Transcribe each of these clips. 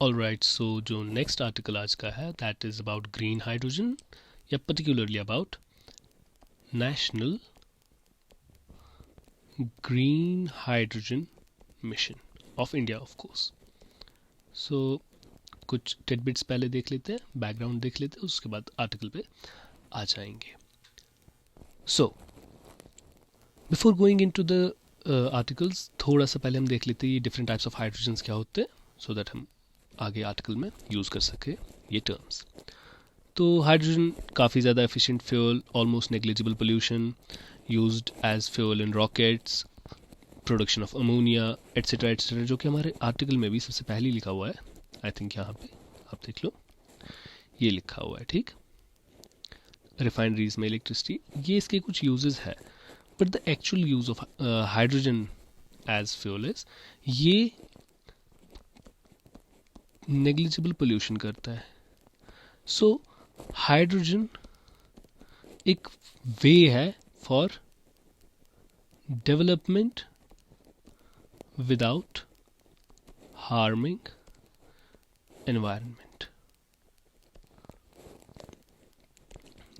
Alright, सो जो next article आज का है that is about green hydrogen, या particularly about national green hydrogen mission of India of course. So कुछ tidbits पहले देख लेते हैं, बैकग्राउंड देख लेते हैं, उसके बाद आर्टिकल पे आ जाएंगे। So before going into the articles, थोड़ा सा पहले हम देख लेते हैं ये डिफरेंट टाइप्स ऑफ हाइड्रोजन्स क्या होते हैं, सो दैट हम आगे आर्टिकल में यूज़ कर सके ये टर्म्स। तो हाइड्रोजन काफ़ी ज़्यादा efficient fuel, almost negligible pollution, used as fuel in rockets, production of ammonia etcetera etcetera, जो कि हमारे आर्टिकल में भी सबसे पहले लिखा हुआ है। आई थिंक यहाँ पे आप देख लो, ये लिखा हुआ है, ठीक। रिफाइनरीज में इलेक्ट्रिसिटी, ये इसके कुछ यूजेस है, but the actual use of hydrogen as fuel is ये नेग्लिजिबल पोल्यूशन करता है। सो हाइड्रोजन एक वे है for development without harming environment,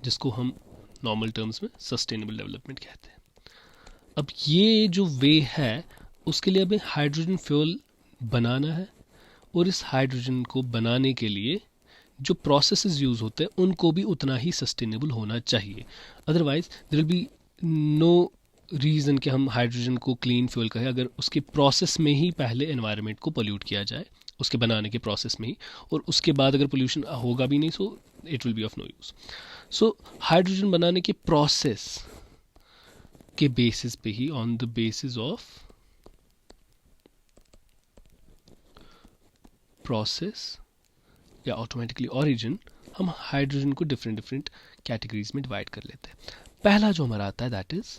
जिसको हम नॉर्मल टर्म्स में सस्टेनेबल डेवलपमेंट कहते हैं। अब ये जो वे है उसके लिए हमें हाइड्रोजन फ्यूल बनाना है, और इस हाइड्रोजन को बनाने के लिए जो प्रोसेसेस यूज़ होते हैं उनको भी उतना ही सस्टेनेबल होना चाहिए। Otherwise there will be no reason कि हम हाइड्रोजन को क्लीन फ्यूल कहें अगर उसके प्रोसेस में ही पहले एनवायरनमेंट को पोल्यूट किया जाए, उसके बनाने के प्रोसेस में ही, और उसके बाद अगर पोल्यूशन होगा भी नहीं, so it will be of no use. So hydrogen बनाने के प्रोसेस के बेसिस पे ही, on the basis of process या ऑटोमेटिकली ओरिजिन, हम हाइड्रोजन को डिफरेंट कैटेगरीज में डिवाइड कर लेते हैं। पहला जो हमारा आता है दैट इज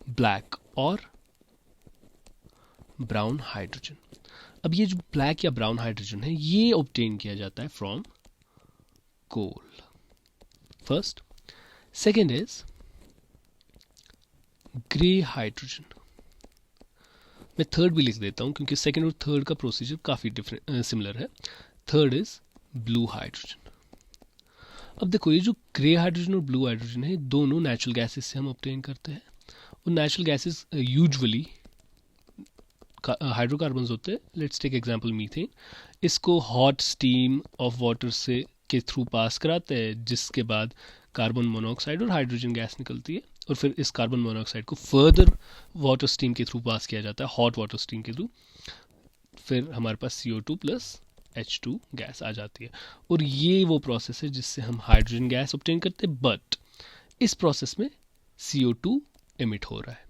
ब्लैक और ब्राउन हाइड्रोजन। अब ये जो ब्लैक या ब्राउन हाइड्रोजन है ये ऑब्टेन किया जाता है from coal, first. Second is grey hydrogen. मैं थर्ड भी लिख देता हूं क्योंकि सेकेंड और थर्ड का प्रोसीजर काफी डिफरेंट सिमिलर है। Third is blue hydrogen. अब देखो ये जो ग्रे हाइड्रोजन और ब्लू हाइड्रोजन है दोनों नेचुरल गैसेस से हम ऑब्टेन करते हैं, और नेचुरल गैसेस यूजुअली हाइड्रोकार्बन्स होते हैं। Let's take example methane. इसको हॉट स्टीम ऑफ वाटर से के थ्रू पास कराते हैं, जिसके बाद कार्बन मोनोऑक्साइड और हाइड्रोजन गैस निकलती है, और फिर इस कार्बन मोनोऑक्साइड को फर्दर वाटर स्टीम के थ्रू पास किया जाता है, हॉट वाटर स्टीम के थ्रू। फिर हमारे पास CO2 प्लस H2 गैस आ जाती है, और ये वो प्रोसेस है जिससे हम हाइड्रोजन गैस ऑब्टेन करते हैं। बट इस प्रोसेस में CO2 एमिट हो रहा है,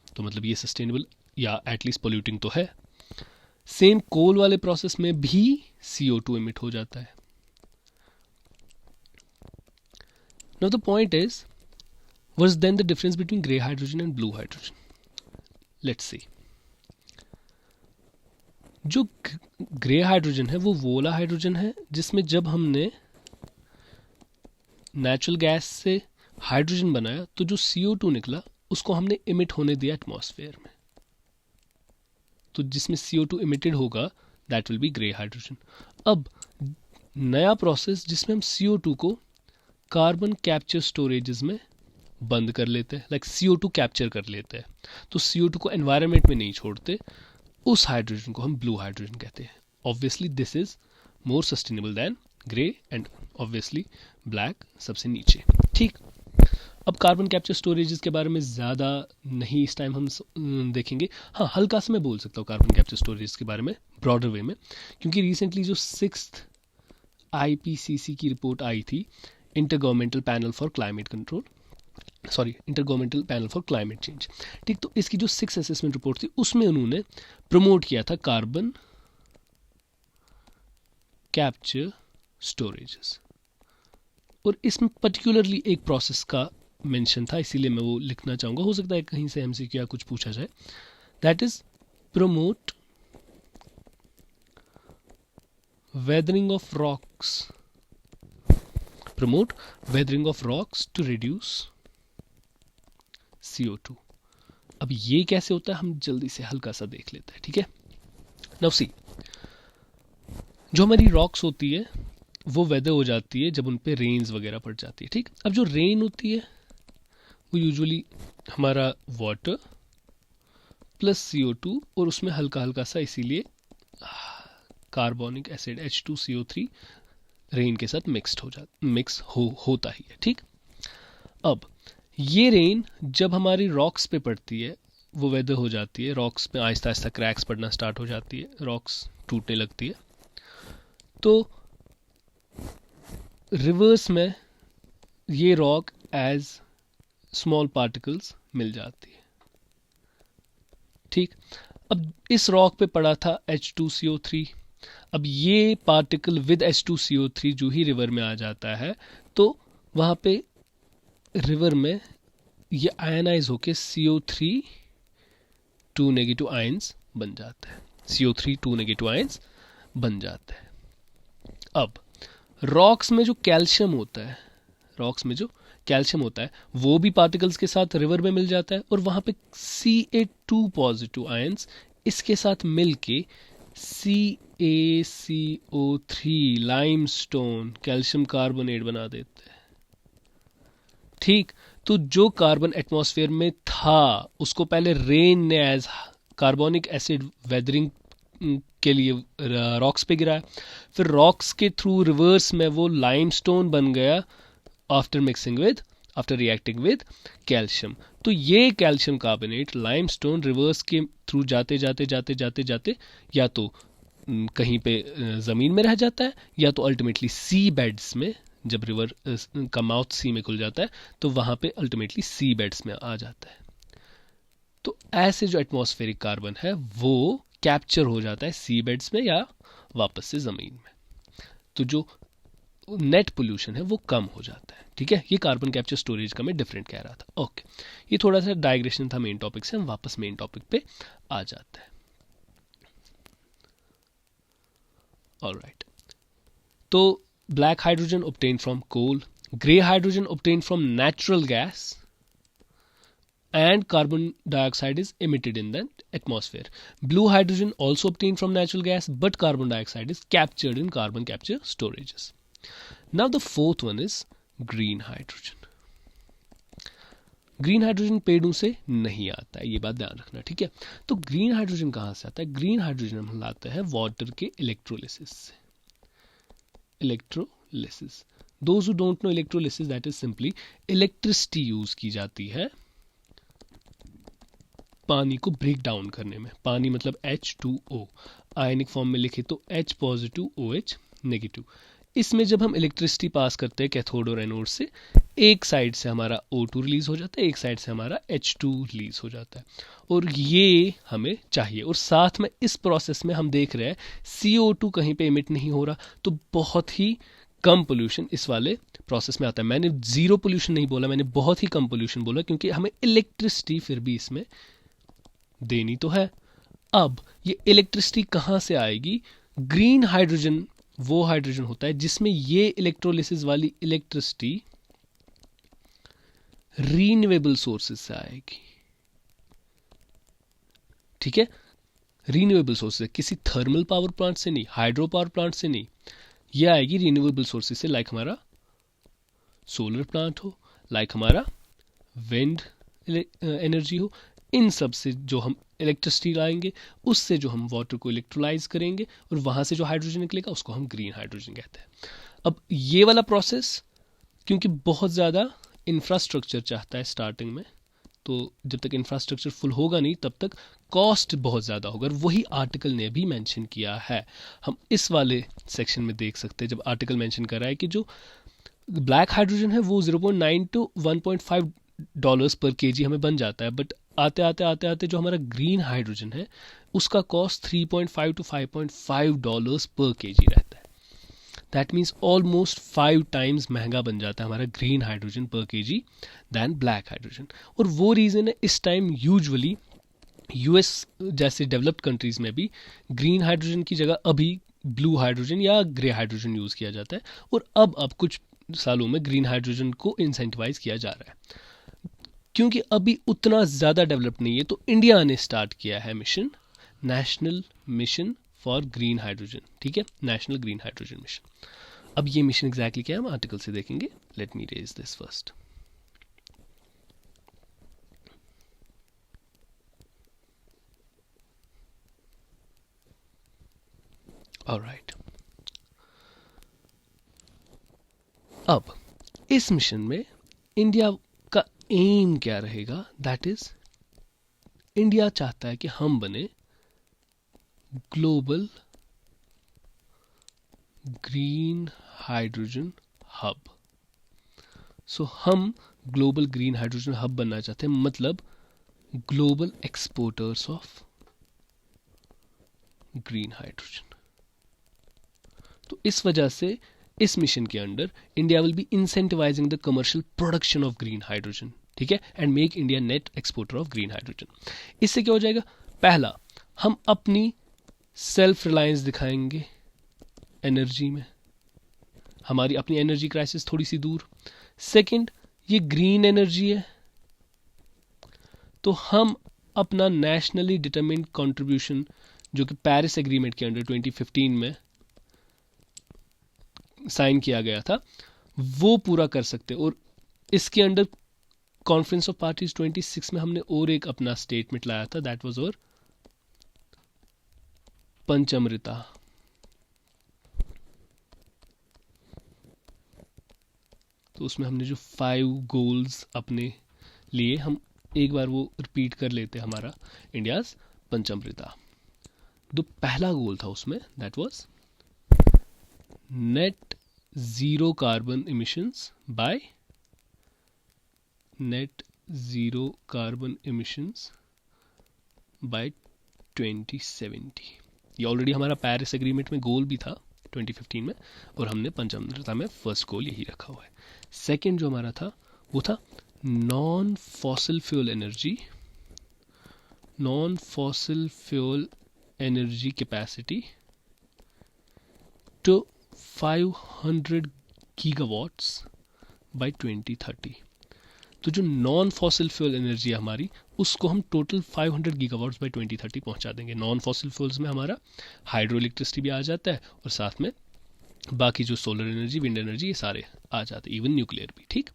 तो मतलब ये सस्टेनेबल या एटलीस्ट पोल्यूटिंग तो है। सेम कोल वाले प्रोसेस में भी CO2 एमिट हो जाता है। Now the point is, what is then the difference between grey hydrogen and blue hydrogen? Let's see. जो ग्रे हाइड्रोजन है वो वाला हाइड्रोजन है जिसमें जब हमने नेचुरल गैस से हाइड्रोजन बनाया तो जो CO2 निकला उसको हमने इमिट होने दिया एटमॉस्फेयर में, तो जिसमें CO2 इमिटेड होगा that will be grey hydrogen. अब नया प्रोसेस जिसमें हम CO2 को कार्बन कैप्चर स्टोरेजेस में बंद कर लेते हैं, लाइक CO2 कैप्चर कर लेते हैं, तो CO2 को एनवायरनमेंट में नहीं छोड़ते, उस हाइड्रोजन को हम ब्लू हाइड्रोजन कहते हैं। Obviously this is more sustainable than grey, and obviously black सबसे नीचे, ठीक। अब कार्बन कैप्चर स्टोरेजेस के बारे में ज़्यादा नहीं इस टाइम हम देखेंगे। हाँ, हल्का सा मैं बोल सकता हूँ कार्बन कैप्चर स्टोरेज के बारे में ब्रॉडर वे में, क्योंकि रिसेंटली जो 6th IPCC की रिपोर्ट आई थी, intergovernmental panel for climate control, sorry intergovernmental panel for climate change, ठीक। तो इसकी जो 6th असेसमेंट रिपोर्ट थी उसमें उन्होंने प्रमोट किया था कार्बन कैप्चर स्टोरेजेस, और इसमें पर्टिकुलरली एक प्रोसेस का मेंशन था, इसीलिए मैं वो लिखना चाहूँगा। हो सकता है कहीं से MCQ या कुछ पूछा जाए। That is promote weathering of rocks, promote weathering of rocks to reduce CO2। अब ये कैसे होता है हम जल्दी से हल्का सा देख लेते हैं, ठीक है। नाउ सी, जो हमारी रॉक्स होती है वो वेदर हो जाती है जब उन पे रेन्स वगैरह पड़ जाती है, ठीक। अब जो रेन होती है वो यूजुअली हमारा वाटर प्लस CO2 और उसमें हल्का हल्का सा इसीलिए कार्बोनिक एसिड H2CO3 रेन के साथ मिक्स होता ही है, ठीक। अब ये रेन जब हमारी रॉक्स पे पड़ती है वो वेदर हो जाती है, रॉक्स पे आहिस्ता आहिस्ता क्रैक्स पड़ना स्टार्ट हो जाती है, रॉक्स टूटने लगती है, तो रिवर्स में ये रॉक एज स्मॉल पार्टिकल्स मिल जाती है, ठीक। अब इस रॉक पे पड़ा था H2CO3, अब ये पार्टिकल विद H2CO3 जो ही रिवर में आ जाता है तो वहां पे रिवर में ये आयनाइज होके CO3 2 नेगेटिव आयंस बन जाता है, CO3 2 नेगेटिव आयंस बन जाता है। अब रॉक्स में जो कैल्शियम होता है, रॉक्स में जो कैल्शियम होता है वो भी पार्टिकल्स के साथ रिवर में मिल जाता है और वहां पे Ca2 पॉजिटिव आयंस इसके साथ मिलके CaCO3 लाइमस्टोन कैल्शियम कार्बोनेट बना देते हैं, ठीक। तो जो कार्बन एटमॉस्फेयर में था उसको पहले रेन ने एज कार्बोनिक एसिड वेदरिंग के लिए रॉक्स पे गिराया, फिर रॉक्स के थ्रू रिवर्स में वो लाइमस्टोन बन गया आफ्टर रिएक्टिंग विद कैल्शियम। तो ये कैल्शियम कार्बोनेट लाइमस्टोन रिवर्स के थ्रू जाते जाते जाते जाते जाते या तो कहीं पे ज़मीन में रह जाता है या तो अल्टीमेटली सी बेड्स में, जब रिवर का माउथ सी में खुल जाता है तो वहां पे अल्टीमेटली सी बेड्स में आ जाता है। तो ऐसे जो एटमॉस्फेरिक कार्बन है वो कैप्चर हो जाता है सी बेड्स में या वापस से ज़मीन में, तो जो नेट पोल्यूशन है वो कम हो जाता है, ठीक है। ये कार्बन कैप्चर स्टोरेज का मैं डिफरेंट कह रहा था, ओके। ये थोड़ा सा डाइग्रेशन था मेन टॉपिक से, हम वापस मेन टॉपिक पे आ जाते हैं। ऑलराइट, तो black hydrogen obtained from coal, grey hydrogen obtained from natural gas, and carbon dioxide is emitted in the atmosphere. Blue hydrogen also obtained from natural gas, but carbon dioxide is captured in carbon capture storages. Now the fourth one is green hydrogen. Green hydrogen पेड़ों से नहीं आता है, ये बात ध्यान रखना, ठीक है। तो ग्रीन हाइड्रोजन कहाँ से आता है? ग्रीन हाइड्रोजन हम लाते हैं वाटर के इलेक्ट्रोलिसिस से। Electrolysis, those who don't know electrolysis, that is simply electricity use की जाती है पानी को ब्रेक डाउन करने में। पानी मतलब H2O, आयनिक फॉर्म में लिखे तो H पॉजिटिव OH नेगेटिव। इसमें जब हम इलेक्ट्रिसिटी पास करते हैं कैथोड और एनोड से, एक साइड से हमारा O2 रिलीज हो जाता है, एक साइड से हमारा H2 रिलीज हो जाता है, और ये हमें चाहिए। और साथ में इस प्रोसेस में हम देख रहे हैं CO2 कहीं पे इमिट नहीं हो रहा, तो बहुत ही कम पोल्यूशन इस वाले प्रोसेस में आता है। मैंने जीरो पोल्यूशन नहीं बोला, मैंने बहुत ही कम पोल्यूशन बोला, क्योंकि हमें इलेक्ट्रिसिटी फिर भी इसमें देनी तो है। अब ये इलेक्ट्रिसिटी कहाँ से आएगी? ग्रीन हाइड्रोजन वो हाइड्रोजन होता है जिसमें ये इलेक्ट्रोलिसिस वाली इलेक्ट्रिसिटी रीन्यूएबल सोर्सेज से आएगी, ठीक है। रीन्यूएबल सोर्सेज, किसी थर्मल पावर प्लांट से नहीं, हाइड्रो पावर प्लांट से नहीं, ये आएगी रीन्यूएबल सोर्सेज से, लाइक हमारा सोलर प्लांट हो, लाइक हमारा विंड एनर्जी हो। इन सब से जो हम इलेक्ट्रिसिटी लाएंगे, उससे जो हम वाटर को इलेक्ट्रोलाइज करेंगे और वहां से जो हाइड्रोजन निकलेगा उसको हम ग्रीन हाइड्रोजन कहते हैं। अब ये वाला प्रोसेस क्योंकि बहुत ज़्यादा इंफ्रास्ट्रक्चर चाहता है स्टार्टिंग में, तो जब तक इंफ्रास्ट्रक्चर फुल होगा नहीं तब तक कॉस्ट बहुत ज़्यादा होगा। वही आर्टिकल ने भी मेंशन किया है, हम इस वाले सेक्शन में देख सकते हैं, जब आर्टिकल मेंशन कर रहा है कि जो ब्लैक हाइड्रोजन है वो 0.9 to 1.5 डॉलर्स पर केजी हमें बन जाता है, बट आते आते आते आते जो हमारा ग्रीन हाइड्रोजन है उसका कॉस्ट 3.5 to 5.5 डॉलर्स पर केजी रहता है। दैट मीन्स ऑलमोस्ट 5 टाइम्स महंगा बन जाता है हमारा ग्रीन हाइड्रोजन पर केजी दैन ब्लैक हाइड्रोजन। और वो रीज़न है इस टाइम यूजुअली US जैसे डेवलप्ड कंट्रीज में भी ग्रीन हाइड्रोजन की जगह अभी ब्लू हाइड्रोजन या ग्रे हाइड्रोजन यूज़ किया जाता है, और अब कुछ सालों में ग्रीन हाइड्रोजन को इंसेंटिवाइज किया जा रहा है। क्योंकि अभी उतना ज़्यादा डेवलप नहीं है, तो इंडिया ने स्टार्ट किया है mission, national mission for green hydrogen, ठीक है, नेशनल ग्रीन हाइड्रोजन मिशन। अब ये मिशन एग्जैक्टली क्या है हम आर्टिकल से देखेंगे। Let me raise this first. Alright, अब इस मिशन में इंडिया का एम क्या रहेगा, दैट इज इंडिया चाहता है कि हम बने ग्लोबल ग्रीन हाइड्रोजन हब। सो हम ग्लोबल ग्रीन हाइड्रोजन हब बनना चाहते हैं, मतलब global exporters of green hydrogen. तो इस वजह से इस मिशन के under India will be incentivising the commercial production of green hydrogen, ठीक है, and make India net exporter of green hydrogen. इससे क्या हो जाएगा, पहला हम अपनी सेल्फ रिलायंस दिखाएंगे एनर्जी में, हमारी अपनी एनर्जी क्राइसिस थोड़ी सी दूर। सेकंड, ये ग्रीन एनर्जी है तो हम अपना नेशनली डिटरमिन्ड कंट्रीब्यूशन जो कि पेरिस एग्रीमेंट के अंडर 2015 में साइन किया गया था वो पूरा कर सकते। और इसके अंडर कॉन्फ्रेंस ऑफ पार्टीज 26 में हमने और एक अपना स्टेटमेंट लाया था, दैट वाज और पंचमृता। तो उसमें हमने जो 5 गोल्स अपने लिए, हम एक बार वो रिपीट कर लेते हैं, हमारा इंडियाज पंचमृता। जो पहला गोल था उसमें that was net zero carbon emissions by by 2070। ये ऑलरेडी हमारा पेरिस एग्रीमेंट में गोल भी था 2015 में, और हमने पंचमृता में फर्स्ट गोल यही रखा हुआ है। सेकंड जो हमारा था वो था non fossil fuel energy capacity to 500 gigawatts by 2030। तो जो नॉन फॉसिल फ्यूल एनर्जी है हमारी, उसको हम टोटल 500 गीगावाट्स बाय 2030 पहुंचा देंगे। नॉन फॉसिल फ्यूल्स में हमारा हाइड्रो इलेक्ट्रिसिटी भी आ जाता है, और साथ में बाकी जो सोलर एनर्जी, विंड एनर्जी, ये सारे आ जाते हैं, इवन न्यूक्लियर भी, ठीक।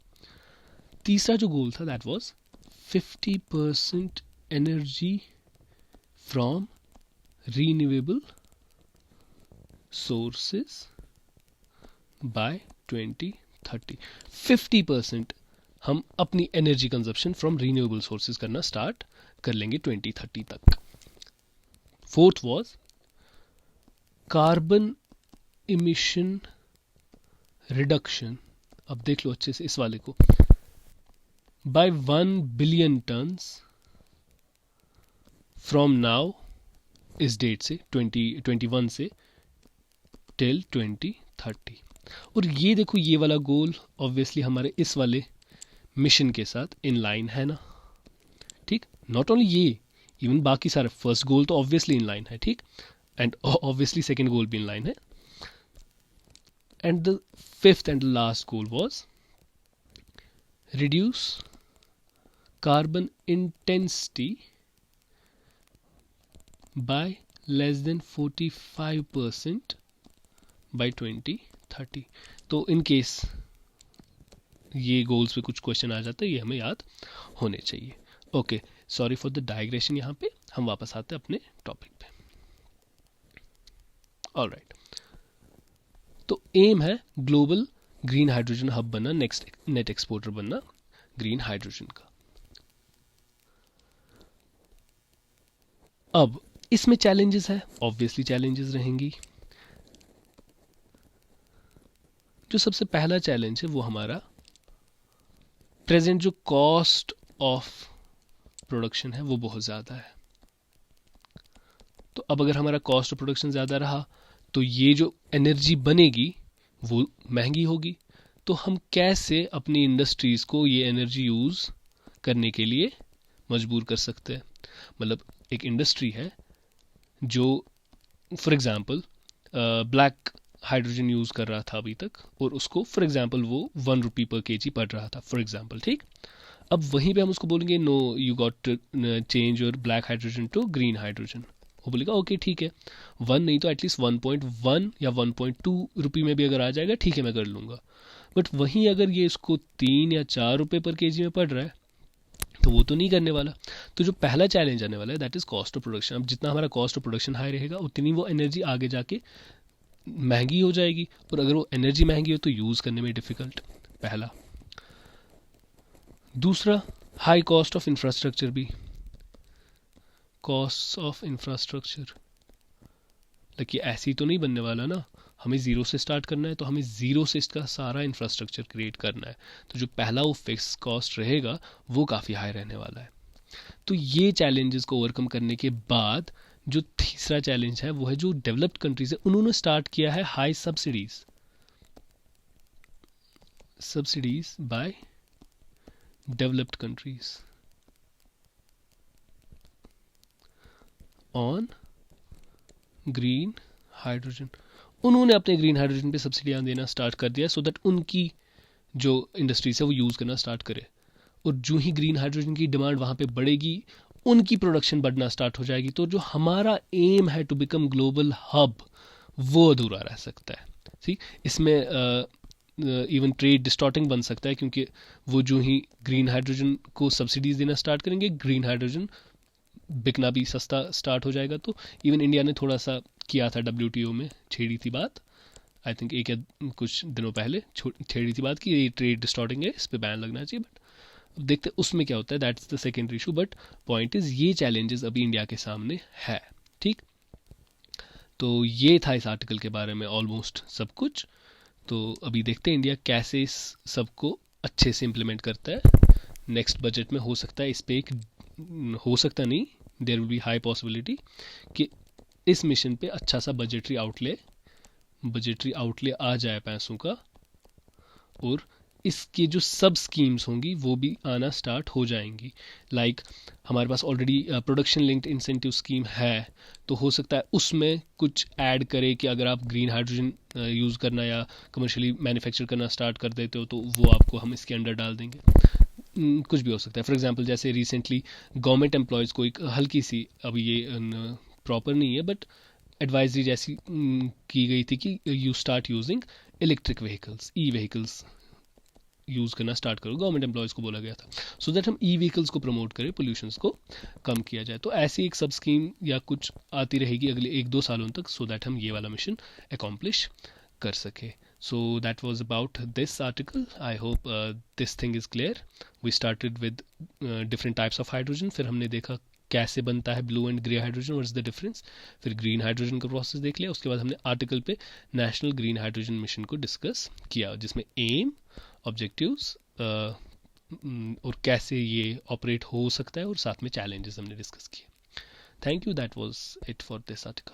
तीसरा जो गोल था that was 50% energy from renewable sources by 2030। 50% हम अपनी energy consumption from renewable sources करना स्टार्ट कर लेंगे 2030 तक। Fourth was carbon emission reduction. अब देख लो अच्छे से इस वाले को, by 1 billion tons from now, इस डेट से 2021 से टिल 2030। और ये देखो, ये वाला गोल ऑब्वियसली हमारे इस वाले मिशन के साथ इन लाइन है ना, ठीक। नॉट ओनली ये, इवन बाकी सारे, फर्स्ट गोल तो ऑब्वियसली इन लाइन है, ठीक, एंड ऑब्वियसली सेकंड गोल भी इन लाइन है। And the fifth and last goal was reduce carbon intensity by less than 45% by 2030। तो इन केस ये गोल्स पे कुछ क्वेश्चन आ जाते हैं, ये हमें याद होने चाहिए। Okay, sorry for the digression. यहाँ पे हम वापस आते हैं अपने टॉपिक पे। ऑलराइट, तो एम है ग्लोबल ग्रीन हाइड्रोजन हब बनना, नेक्स्ट नेट एक्सपोर्टर बनना ग्रीन हाइड्रोजन का। अब इसमें चैलेंजेस है, ऑब्वियसली चैलेंजेस रहेंगी। जो सबसे पहला चैलेंज है वो हमारा प्रेजेंट जो कॉस्ट ऑफ प्रोडक्शन है वो बहुत ज़्यादा है। तो अब अगर हमारा कॉस्ट ऑफ प्रोडक्शन ज़्यादा रहा तो ये जो एनर्जी बनेगी वो महंगी होगी। तो हम कैसे अपनी इंडस्ट्रीज़ को ये एनर्जी यूज़ करने के लिए मजबूर कर सकते हैं। मतलब एक इंडस्ट्री है जो for example black hydrogen use कर रहा था अभी तक, और उसको फॉर एग्जांपल वो 1 रुपी पर केजी पड़ रहा था फॉर एग्जांपल, ठीक। अब वहीं पे हम उसको बोलेंगे no, you got to change your black hydrogen to green hydrogen. वो बोलेगा ओके ठीक है, 1 नहीं तो एटलीस्ट 1.1 या 1.2 रुपये में भी अगर आ जाएगा ठीक है मैं कर लूँगा। बट वहीं अगर ये इसको 3 या 4 रुपये पर केजी में पड़ रहा है तो वो तो नहीं करने वाला। तो जो पहला चैलेंज आने वाला है that is cost of production. अब जितना हमारा कॉस्ट ऑफ प्रोडक्शन हाई रहेगा उतनी वो एनर्जी आगे जाके महंगी हो जाएगी, और अगर वो एनर्जी महंगी हो तो यूज़ करने में डिफ़िकल्ट, पहला। दूसरा, हाई कॉस्ट ऑफ इंफ्रास्ट्रक्चर भी, कॉस्ट ऑफ इंफ्रास्ट्रक्चर देखिए ऐसे ही तो नहीं बनने वाला ना, हमें ज़ीरो से स्टार्ट करना है तो हमें ज़ीरो से इसका सारा इंफ्रास्ट्रक्चर क्रिएट करना है। तो जो पहला वो फिक्स कॉस्ट रहेगा वो काफ़ी हाई रहने वाला है। तो ये चैलेंजेस को ओवरकम करने के बाद जो तीसरा चैलेंज है वो है जो डेवलप्ड कंट्रीज है उन्होंने स्टार्ट किया है high subsidies by developed countries on green hydrogen. उन्होंने अपने ग्रीन हाइड्रोजन पे सब्सिडियां देना स्टार्ट कर दिया सो दैट उनकी जो इंडस्ट्रीज है वो यूज़ करना स्टार्ट करे, और जो ही ग्रीन हाइड्रोजन की डिमांड वहाँ पे बढ़ेगी उनकी प्रोडक्शन बढ़ना स्टार्ट हो जाएगी। तो जो हमारा एम है टू बिकम ग्लोबल हब वो अधूरा रह सकता है। ठीक, इसमें इवन ट्रेड डिस्टॉर्टिंग बन सकता है, क्योंकि वो जो ही ग्रीन हाइड्रोजन को सब्सिडीज देना स्टार्ट करेंगे ग्रीन हाइड्रोजन बिकना भी सस्ता स्टार्ट हो जाएगा। तो इवन इंडिया ने थोड़ा सा किया था, WTO में छेड़ी थी बात, आई थिंक एक या कुछ दिनों पहले छेड़ी थी बात कि ये ट्रेड डिस्टॉर्टिंग है, इस पर बैन लगना चाहिए। बट देखते उसमें क्या होता है, that's the secondary issue. But point is ये चैलेंजेस अभी इंडिया के सामने है। ठीक, तो ये था इस आर्टिकल के बारे में ऑलमोस्ट सब कुछ। तो अभी देखते हैं इंडिया कैसे इस सबको अच्छे से इम्प्लीमेंट करता है। नेक्स्ट बजट में हो सकता है इस पे एक, हो सकता नहीं, there will be high possibility कि इस मिशन पे अच्छा सा बजटरी आउटले आ जाए पैसों का, और इसकी जो सब स्कीम्स होंगी वो भी आना स्टार्ट हो जाएंगी। लाइक हमारे पास already production linked incentive scheme है, तो हो सकता है उसमें कुछ ऐड करे कि अगर आप ग्रीन हाइड्रोजन यूज़ करना या कमर्शियली मैन्युफैक्चर करना स्टार्ट कर देते हो तो वो आपको हम इसके अंडर डाल देंगे। कुछ भी हो सकता है। फॉर एग्जांपल जैसे रिसेंटली गवर्नमेंट एम्प्लॉयज़ को एक हल्की सी, अभी ये प्रॉपर नहीं है बट एडवाइजरी जैसी की गई थी कि you start using electric vehicles, E vehicles use करना स्टार्ट करो, गवर्नमेंट एम्प्लॉयज़ को बोला गया था, सो दैट हम ई व्हीकल्स को प्रमोट करें, पोल्यूशंस को कम किया जाए। तो ऐसी एक सब स्कीम या कुछ आती रहेगी अगले 1-2 सालों तक, सो दैट हम ये वाला मिशन अकॉम्प्लिश कर सके। So that was about this article. I hope this thing is clear. We started with different types of hydrogen. फिर हमने देखा कैसे बनता है blue and grey hydrogen, what is the difference. फिर ग्रीन हाइड्रोजन का प्रोसेस देख लिया। उसके बाद हमने आर्टिकल पे नेशनल ग्रीन हाइड्रोजन मिशन को डिस्कस किया, जिसमें एम, ऑब्जेक्टिव्स और कैसे ये ऑपरेट हो सकता है, और साथ में चैलेंजेस हमने डिस्कस किए। Thank you, that was it for this article.